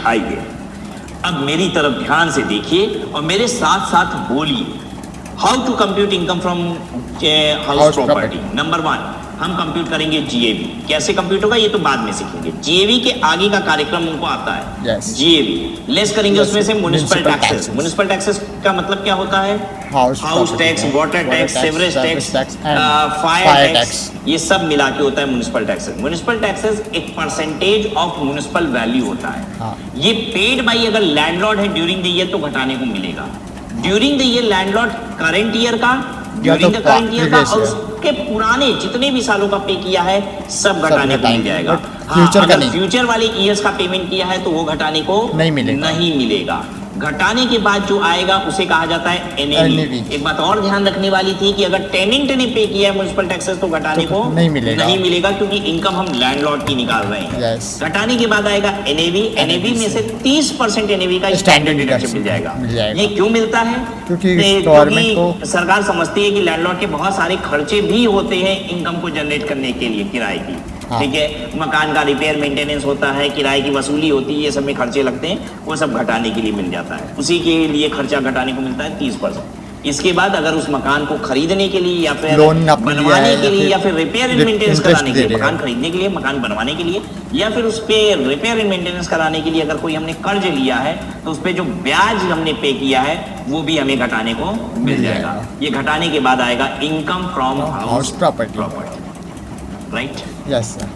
आइए अब मेरी तरफ ध्यान से देखिए और मेरे साथ साथ बोलिए। How to compute income from house property. Number 1 हम कंप्यूट करेंगे जीएवी। कैसे कंप्यूट होगा ये तो बाद में सीखेंगे। जीएवी के आगे का कार्यक्रम उनको आता है। जीएवी लेस करेंगे उसमें से म्युनिसिपल टैक्सेस। म्युनिसिपल टैक्सेस का मतलब क्या होता है? House tax, water tax, sewerage tax, fire tax, ये सब मिला के होता है म्युनिसिपल टैक्सेस। म्युनिसिपल टैक्सेस एक परसेंटेज ऑफ म्युनिसिपल वैल्यू होता है। ये पेड बाई अगर लैंडलॉर्ड है ड्यूरिंग द ईयर तो घटाने को मिलेगा। During the year landlord current year का, ड्यूरिंग द करंट ईयर का और उसके पुराने जितने भी सालों का पे किया है सब घटाने को मिल जाएगा। अगर फ्यूचर वाले ईयर्स का पेमेंट किया है तो वो घटाने को नहीं मिलेगा। घटाने के बाद जो आएगा उसे कहा जाता है एनएवी। एक बात और ध्यान रखने वाली थी कि अगर टेनेंट ने पे किया है म्युनिसिपल टैक्सेस तो घटाने को नहीं मिलेगा क्योंकि इनकम हम लैंडलॉर्ड की निकाल रहे हैं। घटाने के बाद आएगा एनएवी। एनएवी में से 30% एनएवी का स्टैंडर्ड डिडक्शन मिल जाएगा। ये क्यों मिलता है? क्योंकि सरकार समझती है कि लैंडलॉर्ड के बहुत सारे खर्चे भी होते हैं इनकम को जनरेट करने के लिए, किराए की। ठीक है, मकान का रिपेयर मेंटेनेंस होता है, किराए की वसूली होती है, ये सब में खर्चे लगते हैं, वो सब घटाने के लिए मिल जाता है। उसी के लिए खर्चा घटाने को मिलता है 30%। इसके बाद अगर उस मकान को खरीदने के लिए या फिर बनवाने के लिए या फिर रिपेयर एंड मेंटेनेंस कराने के लिए, मकान खरीदने के लिए, मकान बनवाने के लिए या फिर उस पर रिपेयर एंड मेंटेनेंस कराने के लिए अगर कोई हमने कर्ज लिया है तो उस पर जो ब्याज हमने पे किया है वो भी हमें घटाने को मिल जाएगा। ये घटाने के बाद आएगा income from house property. Right? Yes sir.